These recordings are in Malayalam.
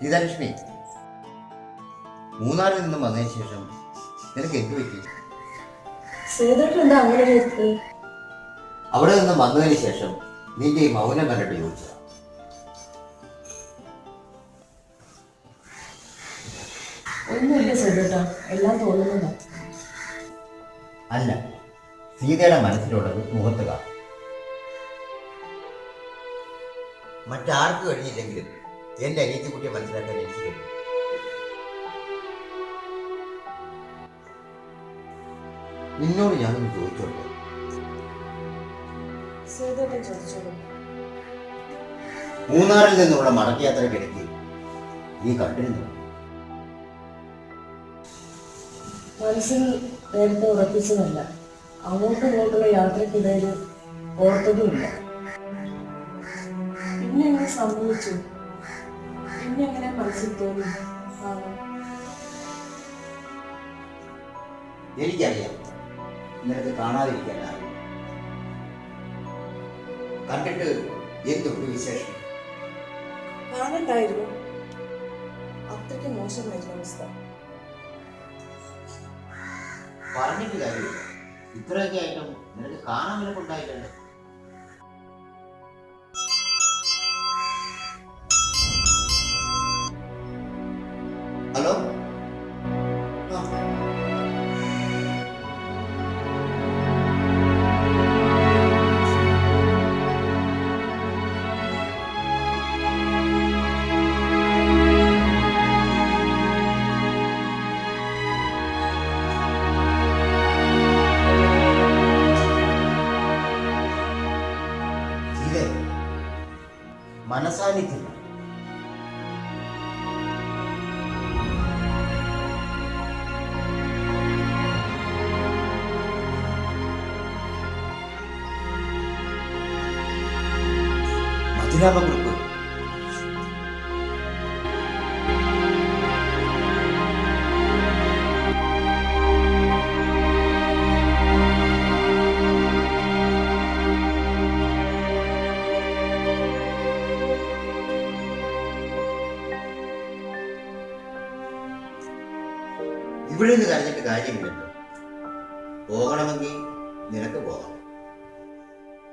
സീതാലക്ഷ്മി, മൂന്നാറിൽ നിന്നും വന്നതിന് ശേഷം നിനക്ക് എന്ത് പറ്റി? അവിടെ നിന്നും വന്നതിന് ശേഷം നിന്റെ ഈ മൗനം കണ്ടിട്ട് ചോദിച്ചത്. എല്ലാം തോന്നുന്നു. അല്ല, സീതയുടെ മനസ്സിലുള്ളത് മുഖത്ത് കാണും. മറ്റാർക്ക് കഴിഞ്ഞില്ലെങ്കിലും എന്റെ അനിയത്തിക്കുട്ടിയെ മനസ്സിലാക്കാൻ എനിക്ക് കഴിയും. നിന്നോട് ഞാനൊന്ന് ചോദിച്ചോട്ടെ? മൂന്നാറിൽ നിന്നുള്ള മടക്കയാത്രക്കിടയ്ക്ക് നീ കണ്ടിരുന്നു? മനസ്സിൽ നേരത്തെ ഉറപ്പിച്ചതല്ല, അങ്ങോട്ടും ഇങ്ങോട്ടുള്ള യാത്രക്കിടയിൽ ഓർത്തതുമില്ല. പിന്നെ എങ്ങനെ സംഭവിച്ചു? പിന്നെ എങ്ങനെ മനസ്സിൽ തോന്നി? എനിക്കറിയാം, നിനക്ക് കാണാതിരിക്കാനാണ്. കണ്ടിട്ട് എന്തൊരു വിശേഷം? കാണണ്ടായിരുന്നു, അത്രയ്ക്ക് മോശമായിരുന്നു അവസ്ഥ. പറഞ്ഞിട്ട് കാര്യമില്ല, ഇത്രയൊക്കെ ആയിട്ടും നിനക്ക് കാണാൻ വിലക്കുണ്ടായില്ലല്ലോ. ഹലോ, മനസാന്നിധ്യം മധുരാമകുറിപ്പ്. ഇവിടെ നിന്ന് കരഞ്ഞിട്ട് കാര്യമില്ലല്ലോ. പോകണമെങ്കിൽ നിനക്ക് പോകാം.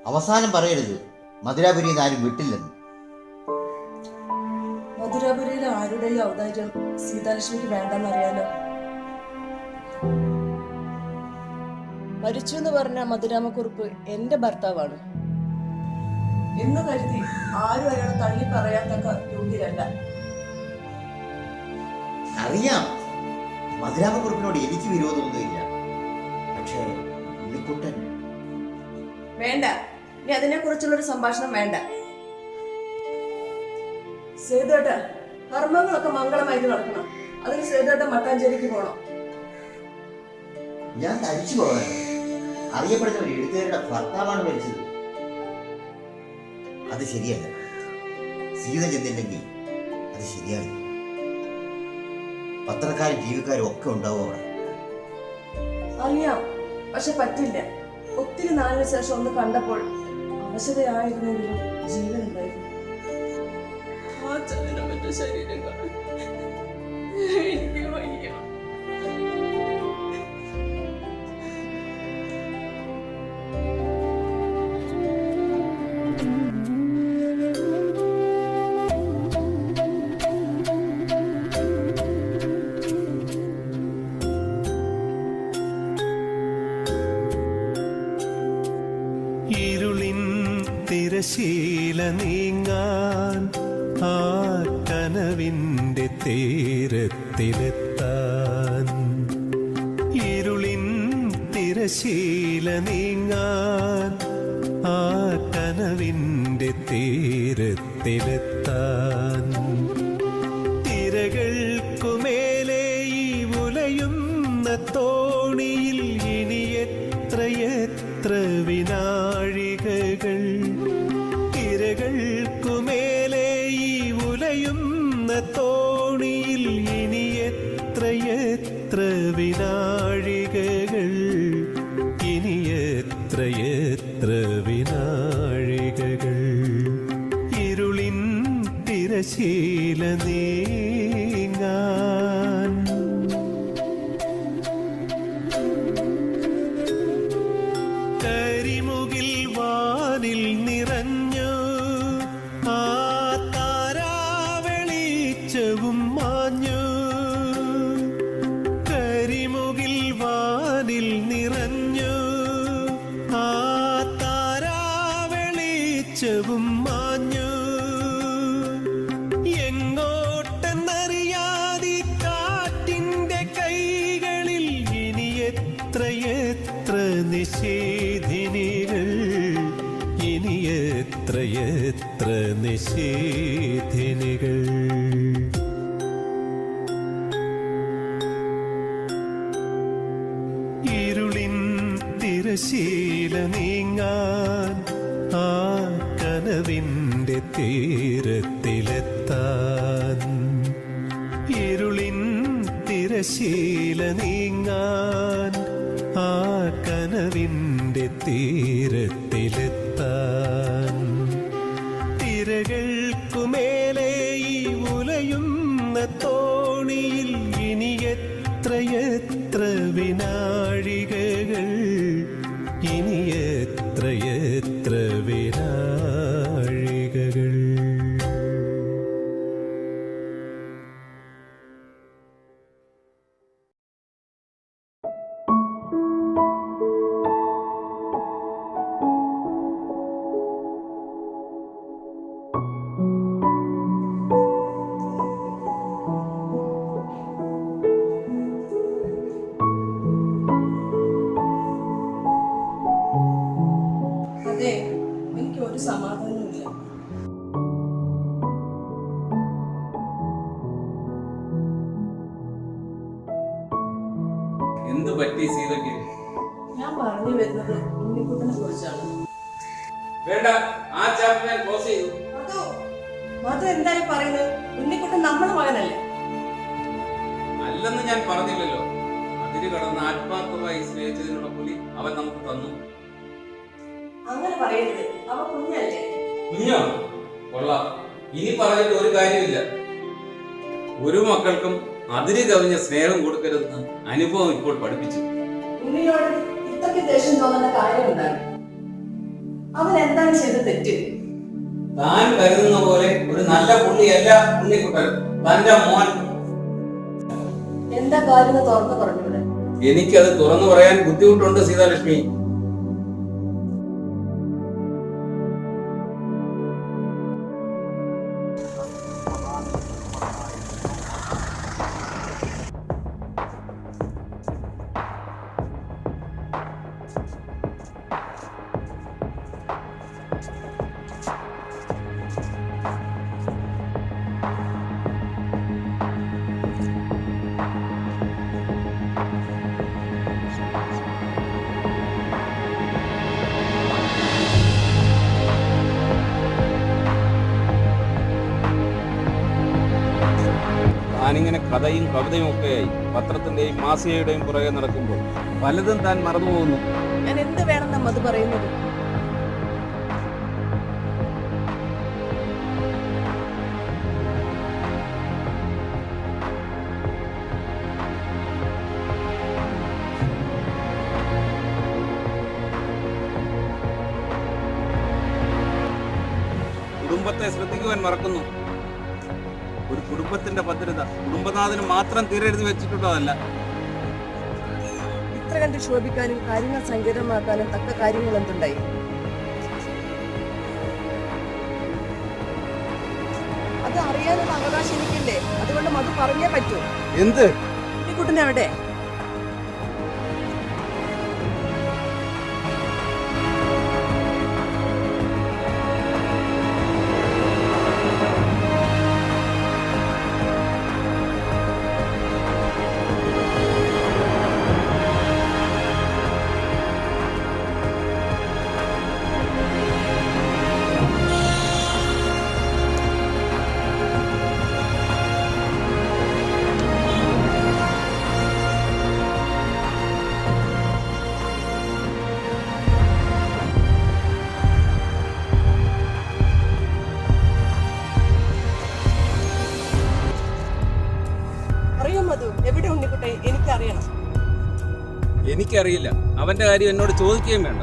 അവസാനം പറയരുത് മധുരാപുരിയിൽ നിന്ന് ആരും വിട്ടില്ലെന്ന്. മധുരാപുരിയിലെ ആരുടെയും ഔദാര്യം സീതാലക്ഷ്മിക്ക് വേണ്ടെന്നറിയാലോ. മരിച്ചു എന്ന് പറഞ്ഞ മധുരാമക്കുറിപ്പ് എന്റെ ഭർത്താവാണ് എന്ന് കരുതി ആരും അയാളെ തള്ളി പറയാത്തക്ക യോഗ്യരല്ല. അറിയാം, മധുരാമക്കുറിപ്പിനോട് എനിക്ക് വിരോധമൊന്നുമില്ല. പക്ഷേ ഉണ്ണിക്കുട്ടൻ വേണ്ട, ഇനി അതിനെ കുറിച്ചുള്ളൊരു സംഭാഷണം വേണ്ട. സേതുവേട്ട, കർമ്മങ്ങളൊക്കെ മംഗളമായിട്ട് നടക്കണം. അതിന് സേതുവേട്ട മട്ടാഞ്ചേരിക്ക് പോകണം. ഞാൻ തരിച്ചു പോകാൻ അറിയപ്പെടുന്ന ഒരു എഴുത്തുകാരുടെ ഭർത്താവാണ് മരിച്ചത്. അത് ശരിയല്ല. സീത ചെന്നില്ലെങ്കിൽ അത് ശരിയാവില്ല. പത്രക്കാരും ജീവിക്കാരും ഒക്കെ ഉണ്ടാവും അവിടെ. അറിയാം, പക്ഷെ പറ്റില്ല. ഒത്തിരി നാളിന് ശേഷം ഒന്ന് കണ്ടപ്പോൾ അവശതയായിരുന്നെങ്കിലും ജീവൻ ഉണ്ടായിരുന്നു. ചലനമറ്റ ശരീരം കാണാൻ എനിക്ക് വയ്യ. ഇരുളിൻ തിരശീല നീങ്ങാൻ ആ കനവിൻ്റെ തീരത്തിലെത്താൻ. ഇരുളിൻ തിരശീല നീങ്ങാൻ ആ കനവിൻ്റെ തീരത്തിലെത്താൻ. തിരകൾക്കുമേലെ ഈ ഉലയുന്ന തോണിയിൽ ഇനി എത്രയെത്ര വിനാഴികകൾ. തിരകൾക്കുമേലെ ഈ ഉലയുന്ന തോണിയിൽ ഇനി എത്രയെത്ര വിനാഴികകൾ. ഇനി എത്രയെത്ര വിനാഴികകൾ. ഇരുളിൻ തിരശീല നീങ്ങാൻ. കരിമുകിൽ വാനിൽ നിറഞ്ഞു ആ താരാവെളിച്ചവും മാഞ്ഞു. കരിമുകിൽ വാനിൽ നിറഞ്ഞു ആ താരാവെളിച്ചവും മാഞ്ഞു. എങ്ങോട്ടെന്നറിയാതെ കാറ്റിൻ്റെ കൈകളിൽ ഇനി എത്രയെത്ര നിഷേധിനികൾ. ഇനി എത്രയെത്ര നിഷേധിനികൾ. ഇരുളിൻ തിരശീല നീങ്ങാൻ ആ കനവിൻ്റെ തീരത്തിലെത്താൻ. ഇരുളിൻ തിരശീല നീങ്ങാൻ ആ കനവിൻ്റെ തീരത്തിലെത്താൻ. തിരകൾക്കുമേലെ ഈ ഉലയുന്ന തോണിയിൽ ഇനി എത്രയെത്ര വിനാഴികകൾ. ഇനി എത്രയെത്ര വിനാഴികകൾ. അതെ, എനിക്ക് ഒരു സമാധാനമില്ല. എന്ത് പറ്റി സീതയ്ക്ക്? ഞാൻ പറഞ്ഞു വരുന്നത് ഉണ്ണിക്കുട്ടനെ കുറിച്ചാണ്. വേണ്ട, ആ ചാപ്റ്റർ ഞാൻ ക്ലോസ് ചെയ്തു. അത് എന്തായി പറയുന്നത്? ഉണ്ണിക്കുട്ടൻ നമ്മുടെ മകനല്ലേ? അല്ലെന്ന് ഞാൻ പറഞ്ഞില്ലല്ലോ. അതിര് കടന്ന് ആത്മാർത്ഥമായി സ്നേഹിച്ചതിനുള്ള കൂലി അവൻ നമുക്ക് തന്നു. അങ്ങനെ പറയരുത്, അവ കുഞ്ഞല്ലേ. കുഞ്ഞോ? കൊള്ളാം. ഇനി പറഞ്ഞിട്ട് ഒരു കാര്യമില്ല. ഒരു മക്കൾക്കും അതിര് കവിഞ്ഞ സ്നേഹം കൊടുക്കരുതെന്ന് അനുഭവം ഇപ്പോൾ പഠിപ്പിച്ചു. ഉണ്ണിയോട് ഇത്രയ്ക്ക് ദേഷ്യം തോന്നുന്ന കാര്യമുണ്ടായി. അവൻ എന്താണ് ചെയ്ത തെറ്റ്? താൻ കരുതുന്ന പോലെ ഒരു നല്ല പുള്ളിയല്ല ഉണ്ണിക്കുട്ടൻ. തന്റെ മോൻ. എന്താ കാര്യം തുറന്നു പറഞ്ഞൂടെ? എനിക്കത് തുറന്നു പറയാൻ ബുദ്ധിമുട്ടുണ്ട് സീതാലക്ഷ്മി. താനിങ്ങനെ കഥയും കവിതയും ഒക്കെയായി പത്രത്തിന്റെയും മാസികയുടെയും പുറകെ നടക്കുമ്പോൾ പലതും താൻ മറന്നുപോകുന്നു. ഞാൻ എന്ത് വേണം അത് പറയുന്നത്? കുടുംബത്തെ ശ്രദ്ധിക്കുവാൻ മറക്കുന്നു. ഒരു കുടുംബത്തിന്റെ ഭദ്രത കുടുംബനാഥന് മാത്രം തീരെഴുതി വെച്ചിട്ടുള്ളതല്ല. ഇത്ര കണ്ട് ശോഭിക്കാനും കാര്യങ്ങൾ സങ്കീർണമാക്കാനും തക്ക കാര്യങ്ങൾ എന്തുണ്ടായി? അത് അറിയാനുള്ള അവകാശം എനിക്കില്ലേ? അതുകൊണ്ട് മധു പറഞ്ഞേ പറ്റൂ. എന്ത്? ഈ കുട്ടനെവിടെ? എവിടെ ഉണ്ണിക്കുട്ടെ? എനിക്കറിയണം. എനിക്കറിയില്ല. അവന്റെ കാര്യം എന്നോട് ചോദിക്കുകയും വേണ്ട.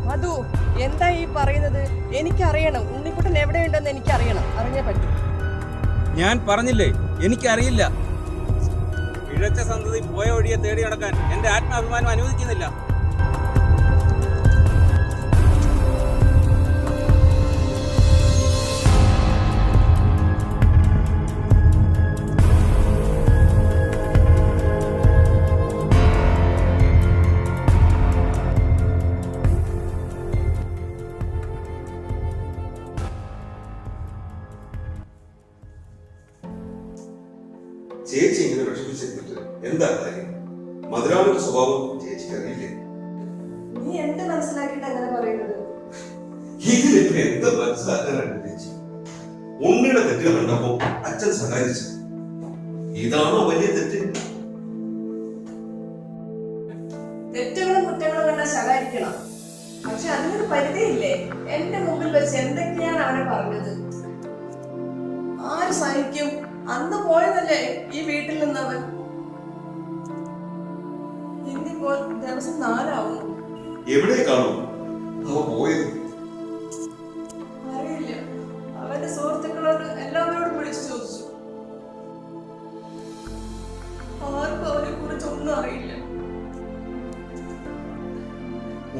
മധു, എന്താ ഈ പറയുന്നത്? എനിക്കറിയണം. ഉണ്ണിക്കുട്ടൻ എവിടെയുണ്ടെന്ന് എനിക്കറിയണം. അറിഞ്ഞേ പറ്റൂ. ഞാൻ പറഞ്ഞില്ലേ, എനിക്കറിയില്ല. പിഴച്ച സന്തതി പോയ വഴിയെ തേടി നടക്കാൻ എന്റെ ആത്മാഭിമാനം അനുവദിക്കുന്നില്ല. ചേച്ചി ഇങ്ങനെ വിഷമിച്ചിരുന്നിട്ട് എന്താ കാര്യം? മധുരാമിന്റെ സ്വഭാവം ചേച്ചിക്ക് അറിയില്ലേ? നീ എന്ത് മനസ്സിലാക്കിയിട്ട് അങ്ങനെ പറയുന്നത്? ഇതിലിപ്പോ എന്ത് മനസ്സിലാക്കാനാണ് ചേച്ചി? ഉണ്ണിയുടെ തെറ്റുകൾ കണ്ടപ്പോ അച്ഛൻ സഹായിച്ചു. ഇതാണോ വലിയ തെറ്റ്? തെറ്റുകളും കുറ്റങ്ങളും കണ്ടാൽ ശകാരിക്കണം. പക്ഷെ അതിനൊരു പരിധിയില്ലേ? എന്റെ മുമ്പിൽ വെച്ച് എന്തൊക്കെയാണ് അവനെ പറഞ്ഞത്? ആര് സഹിക്കും? അന്ന് പോയതല്ലേ ഈ വീട്ടിൽ നിന്നവൻ. ഇന്നിപ്പോ ദിവസം 4 ആവുന്നു. എവിടെ കാണും അവ പോയത്? അറിയില്ല. അവന്റെ സുഹൃത്തുക്കളോട് എല്ലാവരോടും വിളിച്ചു ചോദിച്ചു. ആർക്കും അവനെ കുറിച്ച് ഒന്നും അറിയില്ല.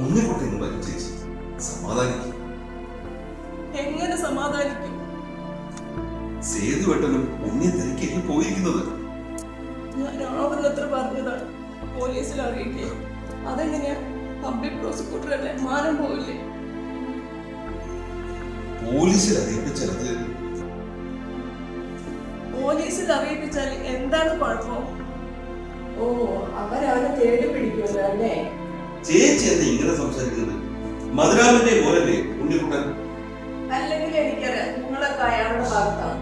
ഉണ്ണിക്കുട്ടി വരും ചേച്ചി, സമാധാനിക്കും. എങ്ങനെ സമാധാനിക്കും? സേതുവേട്ടനും ഉണ്ണിയെ തിരക്കി പോയിരിക്കുന്നത്. ഞാൻ ആവുന്നത്ര പറഞ്ഞതാണ്. പോലീസിൽ അറിയിക്കുക. അതെങ്ങനെയാ? പബ്ലിക് പ്രോസിക്യൂട്ടർ അല്ലേ? മാനം പോവില്ലേ? പോലീസിൽ അറിയിപ്പിച്ചത്. പോലീസിൽ അറിയിപ്പിച്ചാൽ എന്താണ് കുഴപ്പം? ഓ, അവരവനെ തേടി പിടിക്കുമല്ലോ അല്ലേ? ചേച്ചി എന്താ ഇങ്ങനെ സംസാരിക്കുന്നത്? മധുരാമന്റെ മോനല്ലേ ഉണ്ണിക്കുട്ടൻ? അല്ലെങ്കിൽ എനിക്കറിയാം നിങ്ങളൊക്കെ അയാളുടെ ഭാഗത്താണ്.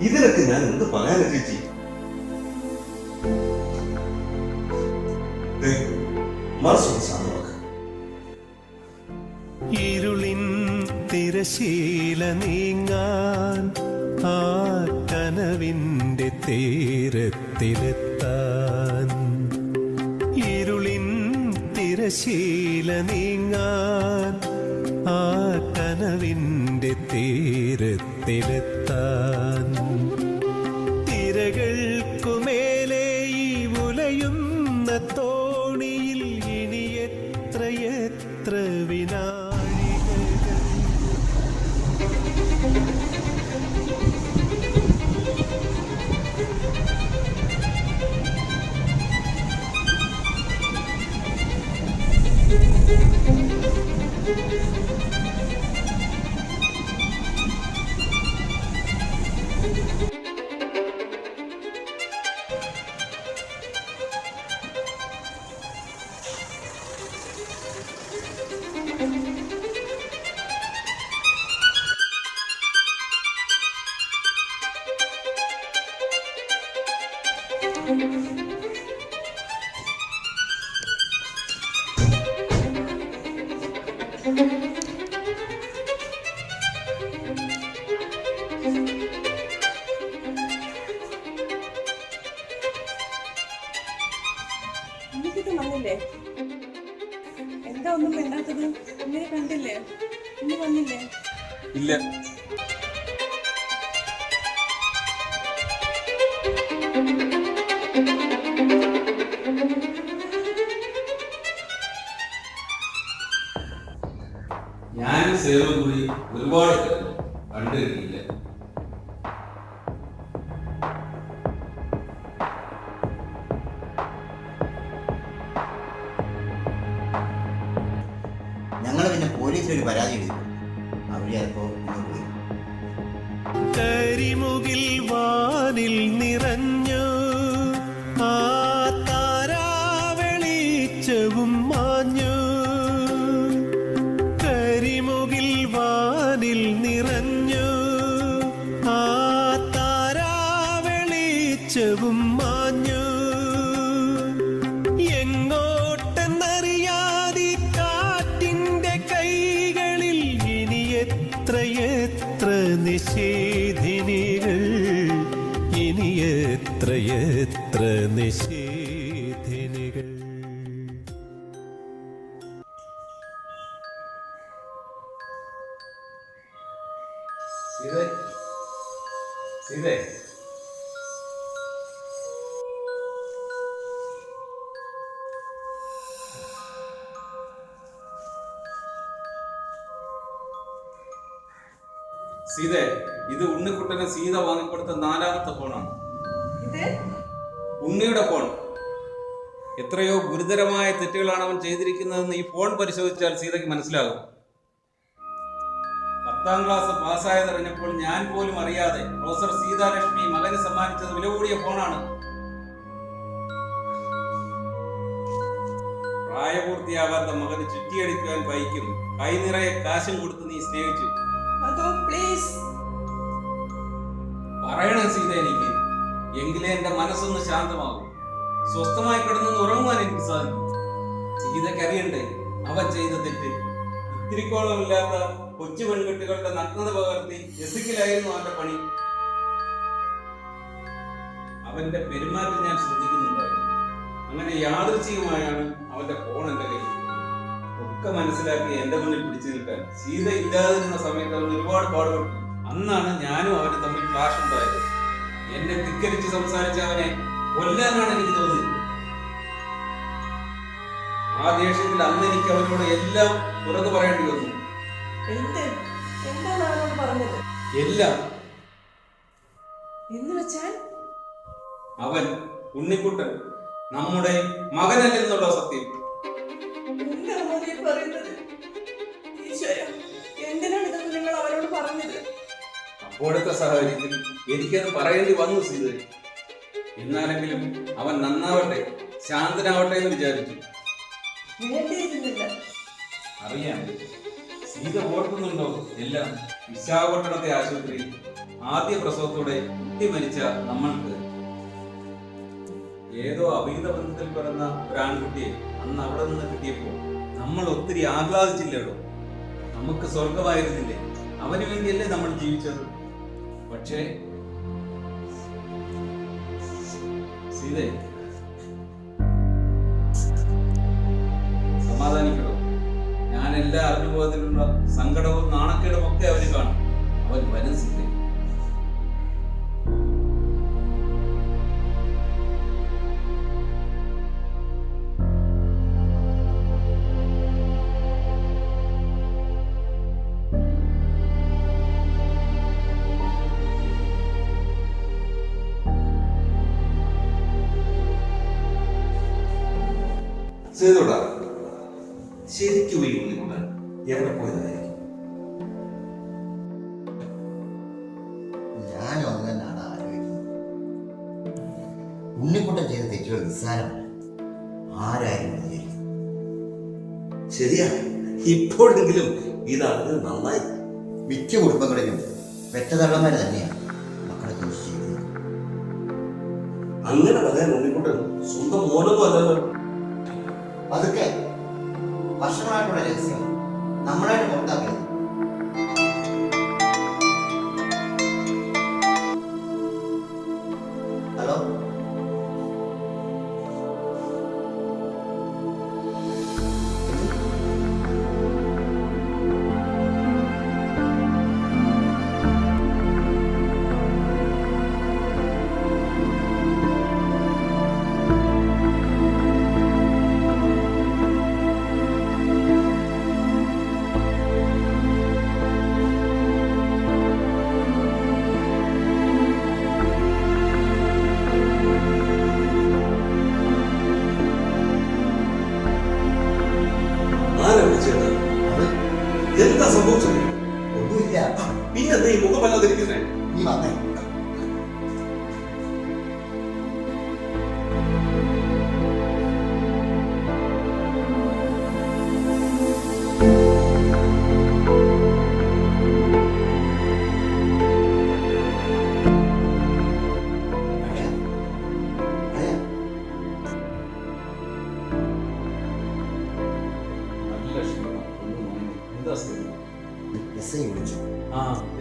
ഇതിനൊക്കെ ഞാൻ എന്ത് പറയാനാ ചേച്ചി? മനസ്സൊന്ന് ശാന്തമാക്ക. ഇരുളിൻ തിരശീല നീങ്ങാൻ ആ കനവിന്റെ തീരത്തിലെത്താൻ. ഇരുളിൻ തിരശീല നീങ്ങാൻ ആ കനവിന്റെ തീരത്തിലെത്താൻ. തിരകൾക്കുമേലെ ഈ ഉലയുന്ന തോണിയിൽ ഇനി എത്രയെത്ര വിനാഴികകൾ. വന്നില്ലേ? എന്താ ഒന്നും വേണ്ടാത്തത്? ഇങ്ങനെ കണ്ടില്ലേ? ഇന്ന് വന്നില്ലേ? ഇല്ല. ഞാനും സേറും കൂടി ഒരുപാട് കണ്ടു കിട്ടിയില്ല. ഞങ്ങൾ പിന്നെ പോലീസിലൊരു പരാതി എഴുതി അവർ ചിലപ്പോൾ ഇങ്ങോട്ട് പോയി. കരിമുകിൽ വാനിൽ നിറഞ്ഞു ആ താരാവെളിച്ചവും മാഞ്ഞു. കരിമുകിൽ വാനിൽ നിറഞ്ഞു ആ താരാവെളിച്ചവും മാഞ്ഞു. എങ്ങോട്ടെന്നറിയാതെ കാറ്റിന്റെ കൈകളിൽ ഇനി എത്രയെത്ര നിഷേധിനികൾ, ഇനി എത്രയെത്ര നിഷേധിനികൾ. സീതേ, സീതേ, സീതേ, ഇത് ഉണ്ണിക്കുട്ടന് സീത വാങ്ങിക്കൊടുത്ത 4ാമത്തെ ഫോണാണ്. ഇത് ഉണ്ണിയുടെ ഫോൺ. എത്രയോ ഗുരുതരമായ തെറ്റുകളാണ് അവൻ ചെയ്തിരിക്കുന്നതെന്ന് ഈ ഫോൺ പരിശോധിച്ചാൽ സീതയ്ക്ക് മനസ്സിലാകും. 10ാം ക്ലാസ് പാസ്സായതറിഞ്ഞപ്പോൾ ഞാൻ പോലും അറിയാതെ പ്രൊഫസർ സീതാലക്ഷ്മി മകന് സമ്മാനിച്ചത് വില കൂടിയ ഫോണാണ്. പ്രായപൂർത്തിയാകാത്ത മകന് ചുറ്റിയടിക്കാൻ ബൈക്കും കൈ നിറയെ കാശും കൊടുത്ത് നീ സ്നേഹിച്ചു. അതോ പ്ലീസ് പറയണം സീത എനിക്ക്, എങ്കിലേ എന്റെ മനസ്സൊന്ന് ശാന്തമാകും. സ്വസ്ഥമായി കിടന്നൊന്ന് ഉറങ്ങുവാൻ എനിക്ക് സാധിക്കും. സീതയ്ക്ക് അറിയണ്ടേ അവൻ ചെയ്ത തെറ്റ്. ഇത്തിരിക്കോളമില്ലാത്ത കൊച്ചു പെൺകുട്ടികളുടെ നഗ്നത പകർത്തി രസിക്കലായിരുന്നു അവന്റെ പണി. അവന്റെ പെരുമാറ്റം ഞാൻ ശ്രദ്ധിക്കുന്നുണ്ടായിരുന്നു. അങ്ങനെ യാദൃച്ഛികമായാണ് അവന്റെ ഫോൺ എന്റെ കയ്യിൽ. ഒക്കെ മനസ്സിലാക്കി എന്റെ മുന്നിൽ പിടിച്ചു നിൽക്കാൻ സീത ഇല്ലാതിരുന്ന സമയത്ത് അവൻ ഒരുപാട് പാടുപെട്ടു. അന്നാണ് ഞാനും അവന് തമ്മിൽ ക്ലാഷ് ഉണ്ടായത്. എന്നെ ധിക്കരിച്ച് സംസാരിച്ച അവനെ കൊല്ലാനാണ് എനിക്ക് തോന്നിയത്. ആ ദേഷ്യത്തിൽ അന്ന് എനിക്ക് അവനോട് എല്ലാം തുറന്നു പറയേണ്ടി വന്നു. എന്താണ് അവനോട് പറഞ്ഞത്? എല്ലാം. എന്ന് വെച്ചാൽ അവൻ ഉണ്ണിക്കുട്ടൻ നമ്മുടെ മകനല്ലെന്നുള്ള സത്യം. എന്താണ് ഈ പറയുന്നത്? ഈശ്വര, എന്തിനാണ് ഇതൊക്കെ നിങ്ങൾ അവനോട് പറഞ്ഞത്? അപ്പോഴത്തെ സാഹചര്യത്തിൽ എനിക്കത് പറയേണ്ടി വന്നു സീത. എന്നാലെങ്കിലും അവൻ നന്നാവട്ടെ, ശാന്തനാവട്ടെ എന്ന് വിചാരിച്ചു. വേണ്ടിയിരുന്നില്ല. അറിയാം സീത ഓർക്കുന്നുണ്ടോ എല്ലാം? വിശാഖപട്ടണത്തെ ആശുപത്രിയിൽ ആദ്യ പ്രസവത്തോടെ കുട്ടി മരിച്ച നമ്മൾക്ക് ഏതോ അവിഹിത ബന്ധത്തിൽ പിറന്ന ഒരാൺകുട്ടിയെ അന്ന് അവിടെ നിന്ന് കിട്ടിയപ്പോൾ നമ്മൾ ഒത്തിരി ആഹ്ലാദിച്ചില്ലല്ലോ. നമുക്ക് സ്വർഗമായിരുന്നില്ലേ? അവന് വേണ്ടിയല്ലേ നമ്മൾ ജീവിച്ചത്. പക്ഷേ സീതേ, സമാധാനിക്കണോ? ഞാൻ എല്ലാ അറിഞ്ഞുപോയതിലുള്ള സങ്കടവും നാണക്കേടും ഒക്കെ അവന് കാണും. അവൻ വരും സീതേ. സേതുടാ, ശരിക്കും ഈ ഉണ്ണിക്കുട്ടൻ എവിടെ പോയതായിരിക്കും? ഞാനും അത് തന്നെയാണ് ആലോചിക്കുന്നത്. ഉണ്ണിക്കുട്ടൻ ചെയ്ത തെറ്റുകൾ നിസ്സാരമല്ല, ആരായാലും വിചാരിക്കും. ശരിയാ, ഇപ്പോഴെങ്കിലും ഇതാണ് നന്നായി. മിക്ക കുടുംബങ്ങളിലും പെറ്റതള്ളമാര് തന്നെയാണ് മക്കളെ കുറിച്ച് ചെയ്തത്. അങ്ങനെ പറയാൻ ഉണ്ണിക്കുട്ടൻ സ്വന്തം മോനൊന്നും അല്ലല്ലോ. അതൊക്കെ വർഷങ്ങളായിട്ടുള്ള രഹസ്യം നമ്മളായിട്ട് പുറത്താക്കരുത്. ഹലോ,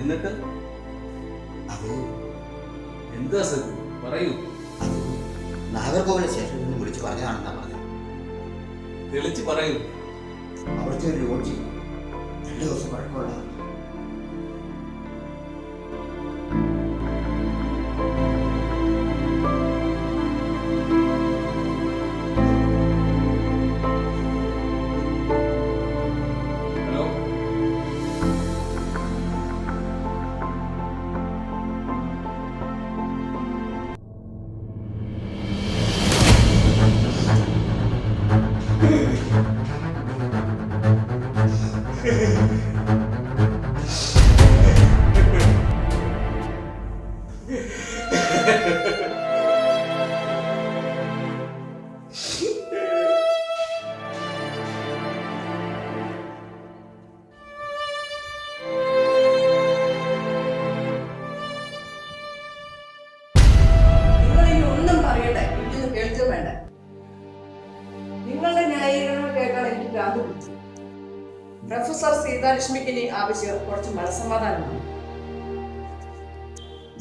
എന്നിട്ട് അത് എന്താ സത്യം പറയൂ. അത് നാഗർകോവിലെ സ്റ്റേഷനിൽ നിന്ന് വിളിച്ചു പറഞ്ഞതാണെന്നാ പറഞ്ഞത്. തെളിച്ച് പറയൂ. അവിടുത്തെ ഒരു ലോഡ്ജി 2 ദിവസം പഴക്കമുള്ള ഹലോ, നിങ്ങൾ ഇനി ഒന്നും പറയണ്ട, എനിക്കൊന്നും കേൾക്കുകയും വേണ്ട. നിങ്ങളുടെ ന്യായീകരണം കേൾക്കാൻ എനിക്ക് ഭ്രാന്ത് പിടിച്ചു. പ്രൊഫസർ സീതാലക്ഷ്മിക്ക് ഇനി ആവശ്യം കുറച്ച് മനസ്സമാധാനമാണ്.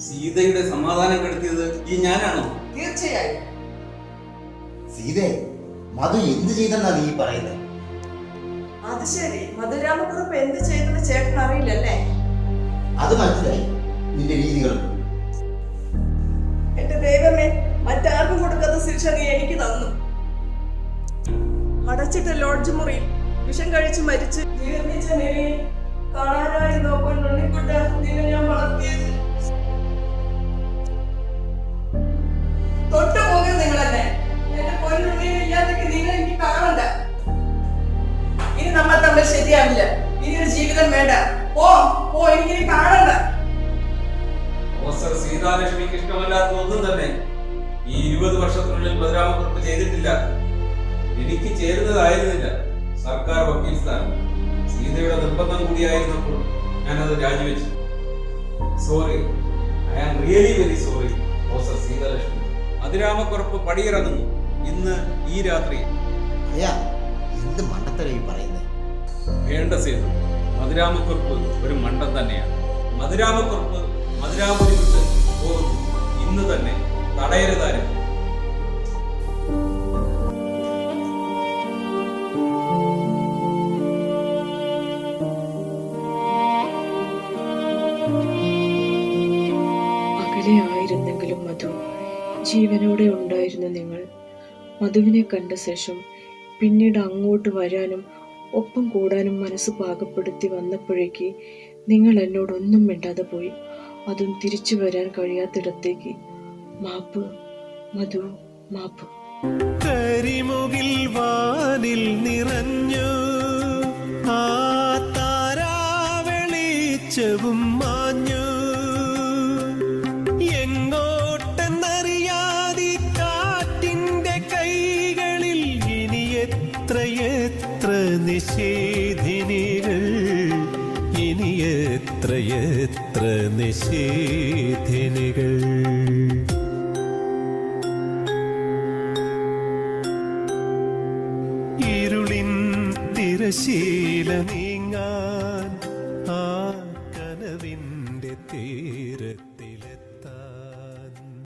സീതയുടെ സമാധാനം കെടുത്തിയത് ഈ ഞാനാണോ? തീർച്ചയായും. സീതേ, മധു എന്ത് ചെയ്തെന്നാ നീ പറയുന്നത്? അത് ശരി, മധുരാമക്കുറിപ്പ് എന്ത് ചെയ്തെന്ന് ചേട്ടൻ അറിയില്ലല്ലേ? അത് മനസ്സിലായി നിന്റെ രീതികളും. എന്റെ ദൈവമേ, മറ്റാർക്കും കൊടുക്കാത്ത ശിക്ഷ നീ എനിക്ക് തന്നു. അടച്ചിട്ട ലോഡ്ജ് മുറിയിൽ വിഷം കഴിച്ച് മരിച്ച് ജീർണിച്ച നിലയിൽ കാണാനായി നോക്കാൻ ഉണ്ണിക്കുട്ട നിന്നെ ഞാൻ വളർത്തിയത്. തൊട്ടു പോകുന്നത് നിങ്ങളല്ലേ? എന്റെ പൊന്നുണ്ണിയെ ഇല്ലാതൊക്കെ നിങ്ങൾ എനിക്ക് കാണണ്ട. ഇനി നമ്മൾ തമ്മിൽ ശരിയാവില്ല. ഇനിയൊരു ജീവിതം വേണ്ട. പോ പോ, എനിക്കിനി കാണണ്ട. പ്രൊഫസർ സീതാലക്ഷ്മിക്ക് ഇഷ്ടമല്ലാത്ത ഒന്നും തന്നെ ഈ 20 വർഷത്തിനുള്ളിൽ ബലരാമക്കുറിപ്പ് ചെയ്തിട്ടില്ല. എനിക്ക് ചേരുന്നതായിരുന്നില്ല സർക്കാർ വക്കീൽ സ്ഥാനം. സീതയുടെ നിർബന്ധം കൂടിയായിരുന്നപ്പോൾ ഞാനത് രാജിവെച്ചു. Sorry, I am really very sorry professor Seethalakshmi. Balaramakurup പടിയിറങ്ങുന്നു ഇന്ന് ഈ രാത്രി. അയ്യാ, എന്ത് മണ്ടത്തരം ഈ പറയുന്നത്? വേണ്ട സേതു, ബലരാമക്കുറിപ്പ് ഒരു മണ്ടൻ തന്നെയാണ്. ബലരാമക്കുറിപ്പ് മധുരാപുരി വിട്ട് പോകുന്നു ഇന്ന് തന്നെ. തടയരുതാരും. അകലെയായിരുന്നെങ്കിലും മധു ജീവനോടെ ഉണ്ടായിരുന്ന നിങ്ങൾ മധുവിനെ കണ്ട ശേഷം പിന്നീട് അങ്ങോട്ട് വരാനും ഒപ്പം കൂടാനും മനസ്സ് പാകപ്പെടുത്തി വന്നപ്പോഴേക്ക് നിങ്ങൾ എന്നോടൊന്നും മിണ്ടാതെ പോയി. അതും തിരിച്ചു വരാൻ കഴിയാത്തിടത്തേക്ക്. മാപ്പ് മധു, മാപ്പ്. കരിമുകിൽ വാനിൽ നിറഞ്ഞു ആ താരാവെളിച്ചവും മാഞ്ഞു. എങ്ങോട്ടെന്നറിയാതെ കാറ്റിന്റെ കൈകളിൽ ഇനി എത്രയെത്ര നിഷേധിനികൾ, ഇനി എത്രയെത്ര നിഷേധിനികൾ. ഇരുളിൻ തിരശീല നീങ്ങാൻ ആ കനവിന്റെ തേർ